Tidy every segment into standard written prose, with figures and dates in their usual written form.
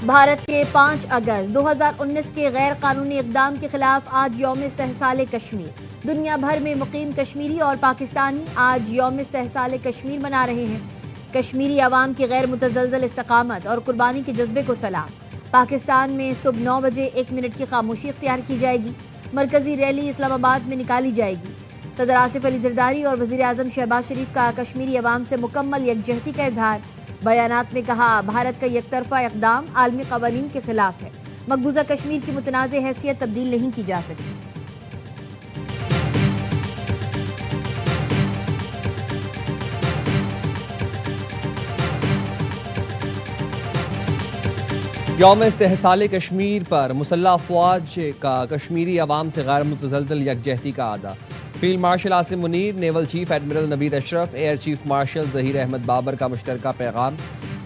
بھارت کے 5 اگست 2019 کے غیر قانونی اقدام کے خلاف آج یوم استحصال کشمیر۔ دنیا بھر میں مقیم کشمیری اور پاکستانی آج یوم استحصال کشمیر منا رہے ہیں۔ کشمیری عوام کی غیر متزلزل استقامت اور قربانی کے جذبے کو سلام۔ پاکستان میں صبح 9 بجے 1 منٹ کی خاموشی اختیار کی جائے گی۔ مرکزی ریلی اسلام آباد میں نکالی جائے گی۔ صدر آصف علی زرداری اور وزیر اعظم شہباز شریف کا کشمیری عوام سے مکمل یکجہتی کا اظہار۔ بیانات میں کہا، بھارت کا یک طرفہ اقدام عالمی قوانین کے خلاف ہے۔ مقبوضہ کشمیر کی متنازع حیثیت تبدیل نہیں کی جا سکتی۔ یوم استحصال کشمیر پر مسلح افواج کا کشمیری عوام سے غیر متزلزل یکجہتی کا اعادہ۔ Field marshal Asim Munir, naval chief admiral Naveed Ashraf, air chief marshal Zaheer Ahmed Babar کا مشترکہ پیغام۔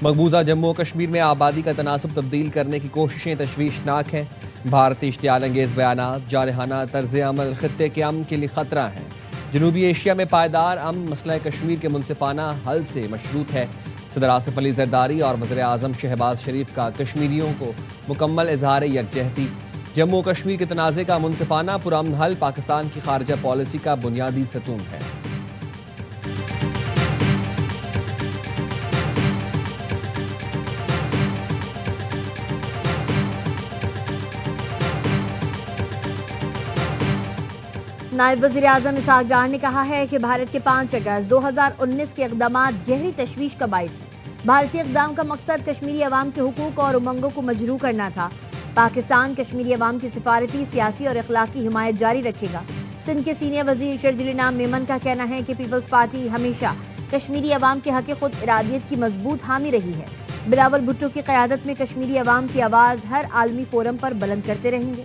مقبوضہ جموں و کشمیر میں آبادی کا تناسب تبدیل کرنے کی کوششیں تشویشناک ہیں۔ بھارتی اشتعال انگیز بیانات، جارحانہ طرز عمل خطے کے امن کے لیے خطرہ ہیں۔ جنوبی ایشیا میں پائیدار امن مسئلہ کشمیر کے منصفانہ حل سے مشروط ہے۔ صدر آصف علی زرداری اور وزیر اعظم شہباز شریف کا کشمیریوں کو مکمل اظہار یکجہتی۔ جموں و کشمیر کے تنازع کا منصفانہ پرامن حل پاکستان کی خارجہ پالیسی کا بنیادی ستون ہے۔ نائب وزیر اعظم اسحاق ڈار نے کہا ہے کہ بھارت کے 5 اگست 2019 کے اقدامات گہری تشویش کا باعث ہیں۔ بھارتی اقدام کا مقصد کشمیری عوام کے حقوق اور امنگوں کو مجروح کرنا تھا۔ پاکستان کشمیری عوام کی سفارتی، سیاسی اور اخلاقی حمایت جاری رکھے گا۔ سندھ کے سینئر وزیر شرجیل انعام میمن کا کہنا ہے کہ پیپلز پارٹی ہمیشہ کشمیری عوام کے حق خود ارادیت کی مضبوط حامی رہی ہے۔ بلاول بھٹو کی قیادت میں کشمیری عوام کی آواز ہر عالمی فورم پر بلند کرتے رہیں گے۔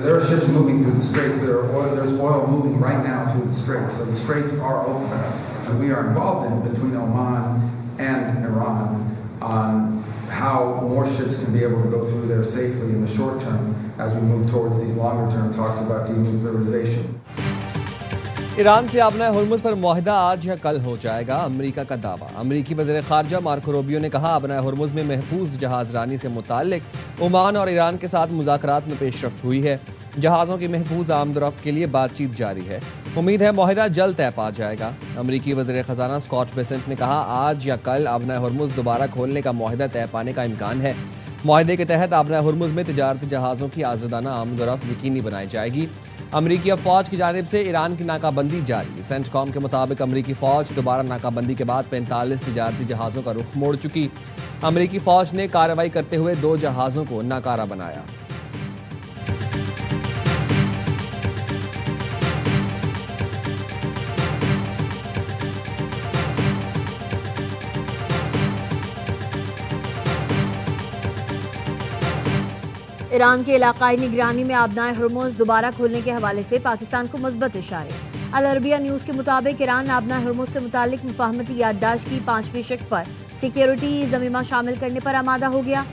There are ships moving through the straits. There's oil moving right now through the straits. So the straits are open. And we are involved in between Oman and Iran on how more ships can be able to go through there safely in the short term as we move towards these longer term talks about denuclearization. Iran سے آبنہ Hormuz پر معاہدہ آج یا کل ہو جائے گا، امریکہ کا دعویٰ۔ امریکی وزیر خارجہ مارکو روبیو نے کہا، آبنہ ہرمز میں محفوظ جہاز رانی سے متعلق عمان اور ایران کے ساتھ مذاکرات میں پیش رفت ہوئی ہے۔ جہازوں کی محفوظ آمد و رفت کے لیے بات چیت جاری ہے۔ امید ہے معاہدہ جلد طے پا جائے گا۔ امریکی وزیر خزانہ اسکاٹ بیسنٹ نے کہا، آج یا کل آبنہ ہرمز دوبارہ کھولنے کا معاہدہ طے پانے کا امکان ہے۔ معاہدے کے تحت آبنہ ہرمز میں تجارتی جہازوں کی آزادانہ آمد و رفت یقینی بنائی جائے گی۔ امریکی افواج کی جانب سے ایران کی ناکہ بندی جاری۔ سینٹ کام کے مطابق امریکی فوج دوبارہ ناکہ بندی کے بعد 45 تجارتی جہازوں کا رخ موڑ چکی۔ امریکی فوج نے کارروائی کرتے ہوئے 2 جہازوں کو ناکارہ بنایا۔ ایران کے علاقائی نگرانی میں آبنہ ہرمز دوبارہ کھولنے کے حوالے سے پاکستان کو مثبت اشارے۔ العربیہ نیوز کے مطابق ایران آبنہ ہرمز سے متعلق مفاہمتی یادداشت کی 5ویں شق پر سیکیورٹی ضمیمہ شامل کرنے پر آمادہ ہو گیا۔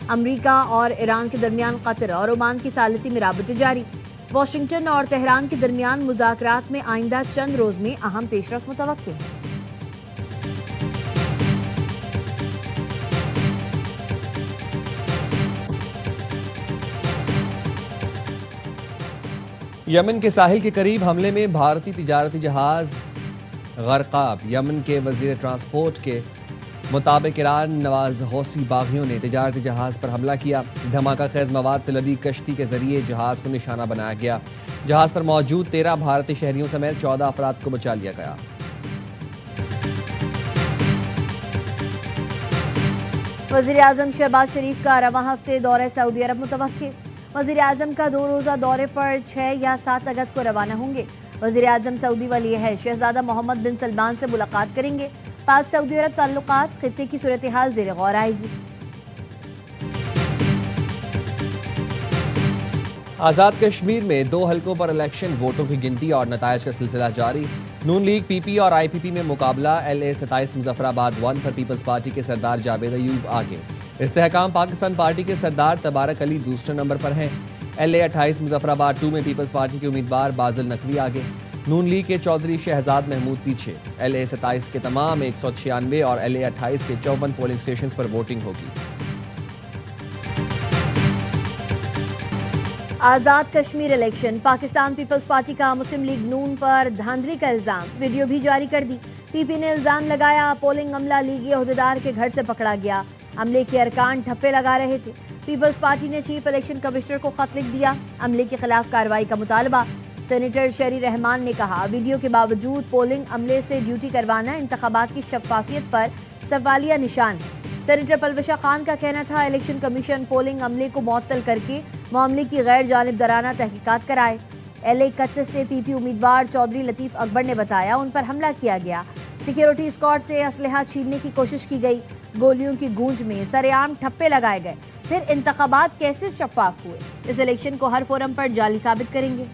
امریکہ اور ایران کے درمیان قطر اور عمان کی ثالثی میں رابطے جاری۔ واشنگٹن اور تہران کے درمیان مذاکرات میں آئندہ چند روز میں اہم پیش رفت متوقع ہے۔ یمن کے ساحل کے قریب حملے میں بھارتی تجارتی جہاز غرقاب۔ یمن کے وزیر ٹرانسپورٹ کے مطابق ایران نواز حوثی باغیوں نے تجارتی جہاز پر حملہ کیا۔ دھماکہ خیز مواد سے لدی کشتی کے ذریعے جہاز کو نشانہ بنایا گیا۔ جہاز پر موجود 13 بھارتی شہریوں سمیت 14 افراد کو بچا لیا گیا۔ وزیر اعظم شہباز شریف کا رواں ہفتے دورہ سعودی عرب متوقع۔ وزیر اعظم کا 2 روزہ دورے پر 6 یا 7 اگست کو روانہ ہوں گے۔ وزیر اعظم سعودی ولی عہد شہزادہ محمد بن سلمان سے ملاقات کریں گے۔ پاک سعودی عرب تعلقات، خطے کی صورتحال زیر غور آئے گی۔ آزاد کشمیر میں 2 حلقوں پر الیکشن ووٹوں کی گنتی اور نتائج کا سلسلہ جاری۔ نون لیگ پی پی اور آئی پی پی میں مقابلہ۔ LA 27 مظفر آباد 1 پر پیپلز پارٹی کے سردار جاوید ایوب آگے۔ استحکام پاکستان پارٹی کے سردار تبارک علی دوسرے نمبر پر ہیں۔ LA-28 मुजफ्फराबाद 2 में पीपल्स पार्टी के उम्मीदवार बाजिल नकवी आगे, नून लीग के चौधरी शहजाद महमूद पीछे। LA-27 के तमाम 196 और LA-28 के 54 पोलिंग स्टेशंस पर वोटिंग होगी। आज़ाद कश्मीर इलेक्शन, पाकिस्तान पीपल्स पार्टी का मुस्लिम लीग नून पर धांधली का इल्जाम, वीडियो भी जारी कर दी। पीपी ने इल्जाम लगाया पोलिंग अमला लीगी ओहदेदार के घर से पकड़ा गया, अमले के अरकान ठप्पे लगा रहे थे। पीपल्स पार्टी ने चीफ इलेक्शन कमिश्नर को खत लिख दिया, अमले के खिलाफ कार्रवाई का मुतालबा। सेनेटर शरी रहमान ने कहा वीडियो के बावजूद पोलिंग अमले से ड्यूटी करवाना इंतखाबात की शफाफियत पर सवालिया निशान है। सेनेटर पलवशा खान का कहना था इलेक्शन कमीशन पोलिंग अमले को मुअत्तल करके मामले की गैर जानिबदाराना तहकीकात कराए। LA-31 से पीपी उम्मीदवार चौधरी लतीफ अकबर ने बताया उन पर हमला किया गया, सिक्योरिटी स्क्वाड से असलहा छीनने की कोशिश की गई, गोलियों की गूंज में सरेआम ठप्पे लगाए गए। फिर इंतखाबात कैसे शफाफ हुए? इस इलेक्शन को हर फोरम पर जाली साबित करेंगे।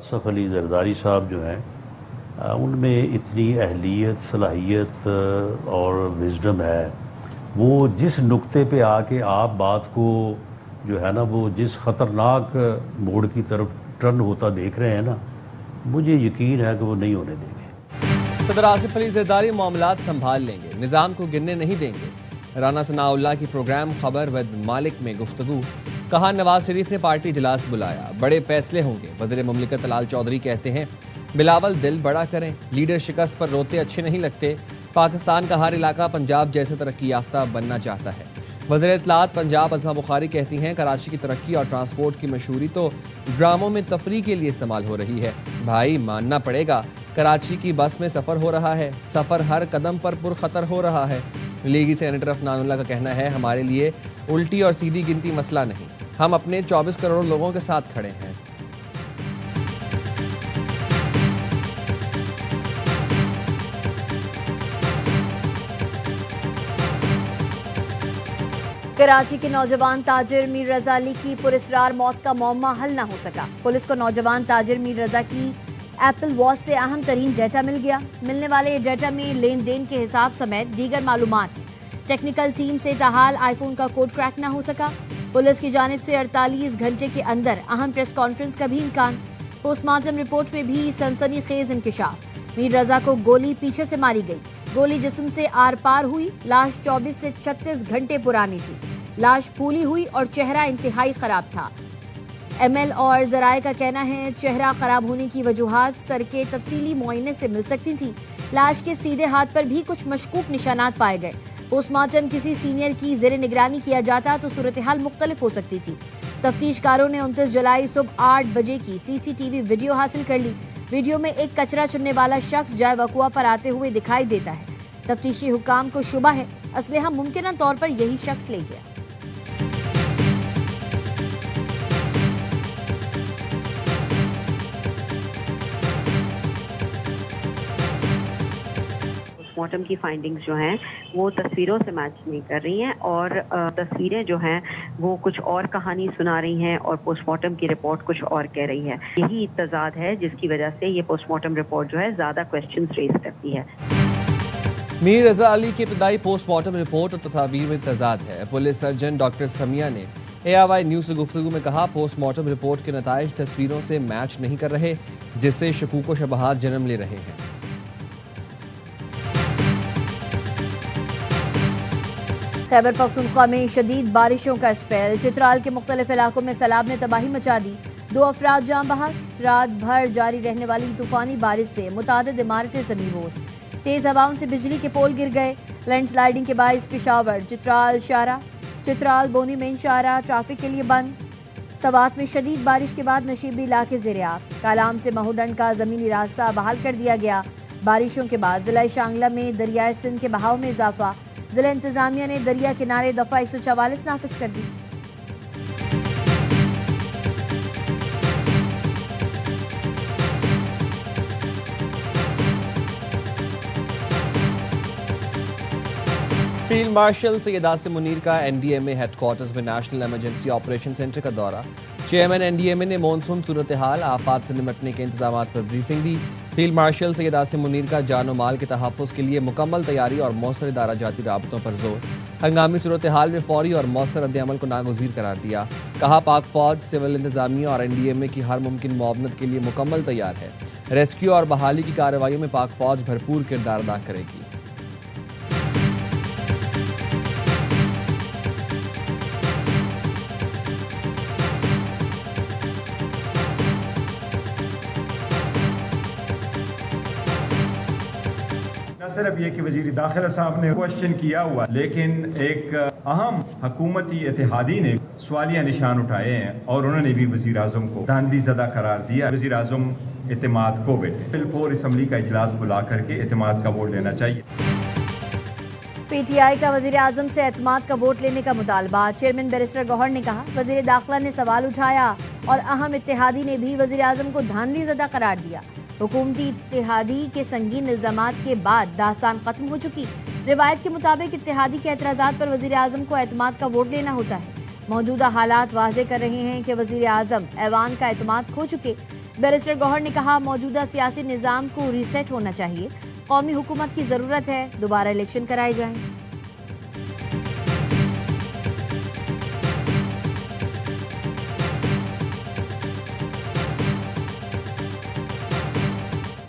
असफ अली जरदारी साहब जो हैं उनमें इतनी अहलियत, सलाहियत और विजडम है, वो जिस नुक्ते पे आके आप बात को जो है ना वो जिस ख़तरनाक मोड़ की तरफ टर्न होता देख रहे हैं ना, मुझे यकीन है कि वो नहीं होने देंगे। सदर आसिफ अली जरदारी मामलात संभाल लेंगे, निज़ाम को गिरने नहीं देंगे। राना सनाउल्लाह की प्रोग्राम खबर विद मालिक में गुफ्तगू, कहा नवाज शरीफ ने पार्टी इजलास बुलाया, बड़े फैसले होंगे। वज़ीर मुमलिकत लाल चौधरी कहते हैं बिलावल दिल बड़ा करें, लीडर शिकस्त पर रोते अच्छे नहीं लगते। पाकिस्तान का हर इलाका पंजाब जैसे तरक्की याफ्ता बनना चाहता है। वज़ीर इत्तलात पंजाब अज़मा बुखारी कहती हैं कराची की तरक्की और ट्रांसपोर्ट की मशहूरी तो ड्रामों में तफरी के लिए इस्तेमाल हो रही है। भाई मानना पड़ेगा, कराची की बस में सफ़र हो रहा है, सफ़र हर कदम पर पुरखतर हो रहा है। लीगी सेनेटर अफनानुल्लाह का कहना है हमारे लिए उल्टी और सीधी गिनती मसला नहीं, हम अपने 24 करोड़ लोगों के साथ खड़े हैं। कराची के नौजवान ताजिर मीर रजा अली की पुरस्रार मौत का मौमा हल न हो सका। पुलिस को नौजवान ताजिर मीर रजा की एप्पल वॉच से अहम तरीन डेटा मिल गया। मिलने वाले डेटा में लेन देन के हिसाब समेत दीगर मालूमात हैं। टेक्निकल टीम से ताहाल आईफोन का कोड क्रैक न हो सका। पुलिस की जानिब से 48 घंटे के अंदर अहम प्रेस कॉन्फ्रेंस का भी इम्कान। पोस्टमार्टम रिपोर्ट में भी सनसनीखेज इंकिशाफ। मीर रजा को गोली पीछे से मारी गई, गोली जिस्म से आर पार हुई। लाश 24 से 36 घंटे पुरानी थी। लाश फूली हुई और चेहरा इंतहाई खराब था। ML और जराए का कहना है चेहरा खराब होने की वजूहात सर के तफसीली मुआयने से मिल सकती थी। लाश के सीधे हाथ पर भी कुछ मशकूक निशानात पाए गए। पोस्टमार्टम किसी सीनियर की ज़ेरे निगरानी किया जाता तो सूरत हाल मुख्तलिफ हो सकती थी। तफ्तीशकारों ने 29 जुलाई सुबह 8 बजे की CCTV वीडियो हासिल कर ली। वीडियो में एक कचरा चुनने वाला शख्स जाए वकुआ पर आते हुए दिखाई देता है। तफ्तीशी हुकाम को शुबा है असलहा मुमकिन तौर पर यही शख्स ले गया। पोस्टमार्टम की फाइंडिंग्स जो हैं वो तस्वीरों से मैच नहीं कर रही हैं और तस्वीरें जो हैं वो कुछ और कहानी सुना रही हैं और पोस्टमार्टम की रिपोर्ट कुछ और कह रही है। यही तजाद है जिसकी वजह से ये पोस्टमार्टम रिपोर्ट जो है ज़्यादा क्वेश्चंस रेज करती है। मीर रजा अली की इब्तदाई पोस्टमार्टम रिपोर्ट और तस्वीर में तजाद है। पुलिस सर्जन डॉक्टर समिया ने ARY न्यूज़ से गुफ्तगू में कहा पोस्टमार्टम रिपोर्ट के नताइज तस्वीरों से मैच नहीं कर रहे, जिससे शकूक व शबहात जन्म ले रहे हैं। खैबर पख्तूनख्वा में शदीद बारिशों का स्पेल। चित्राल के मुख्तलिफ इलाकों में सैलाब ने तबाही मचा दी। 2 अफराद जान बहक। रात भर जारी रहने वाली तूफानी बारिश से मुतादिद इमारतें ज़मींदोज़। तेज़ हवाओं से बिजली के पोल गिर गए। लैंडस्लाइडिंग के बाइस पेशावर, चित्राल शारा, चित्राल बोनी मेन शारा ट्रैफिक के लिए बंद। सवात में शदीद बारिश के बाद नशीबी इलाके ज़ेर-ए-आब। कालाम से महूडंड का ज़मीनी रास्ता बहाल कर दिया गया। बारिशों के बाद ज़िला शांगला में दरियाए सिंध के बहाव में इजाफा। ज़िला इंतज़ामिया ने दरिया किनारे दफ़ा 144 नाफिज कर दी। फील्ड मार्शल सैयद आसिम मुनीर का NDMA हेडक्वार्टर्स में नेशनल इमरजेंसी ऑपरेशन सेंटर का दौरा। चेयरमैन NDMA ने मानसून सूरत हाल आफात से निपटने के इंतजाम पर ब्रीफिंग दी। फील्ड मार्शल सैयद आसिम मुनीर का जान और माल के तहफ़्फ़ुज़ के लिए मुकम्मल तैयारी और मौसर इदारा जाती राबतों पर जोर। हंगामी सूरत हाल में फौरी और मौसर रद्द-ए-अमल को नागुज़ीर करार दिया। कहा पाक फौज, सिविल इंतजामिया और NDMA की हर मुमकिन मुआवनत के लिए मुकम्मल तैयार है। रेस्क्यू और बहाली की कार्रवाइयों में पाक फौज भरपूर किरदार अदा करेगी। न सिर्फ ये कि वज़ीर दाखिला साहब ने क्वेश्चन किया हुआ, लेकिन एक अहम हुकूमती इत्तेहादी ने सवालिया निशान उठाए हैं और उन्होंने भी वज़ीर आज़म को धांधली ज़दा करार दिया। वज़ीर आज़म एतमाद को बेटे बिलफोर असम्बली का इजलास बुला करके एतमाद का वोट लेना चाहिए। PTI का वज़ीर आज़म से एतमाद का वोट लेने का मुतालबा। चेयरमैन बैरिस्टर गौहर ने कहा वज़ीर दाखिला ने सवाल उठाया और अहम इत्तेहादी ने भी वज़ीर आज़म को धांधली ज़दा करार दिया। हुकूमती इत्तेहादी के संगीन इल्ज़ामात के बाद दास्तान खत्म हो चुकी। रिवायत के मुताबिक इत्तेहादी के एतराज़ात पर वज़ीर आज़म को एतमाद का वोट लेना होता है। मौजूदा हालात वाज़े कर रहे हैं कि वज़ीर आज़म ऐवान का एतमाद खो चुके। बैरिस्टर गौहर ने कहा मौजूदा सियासी निज़ाम को रीसेट होना चाहिए। कौमी हुकूमत की ज़रूरत है, दोबारा इलेक्शन कराए जाएं।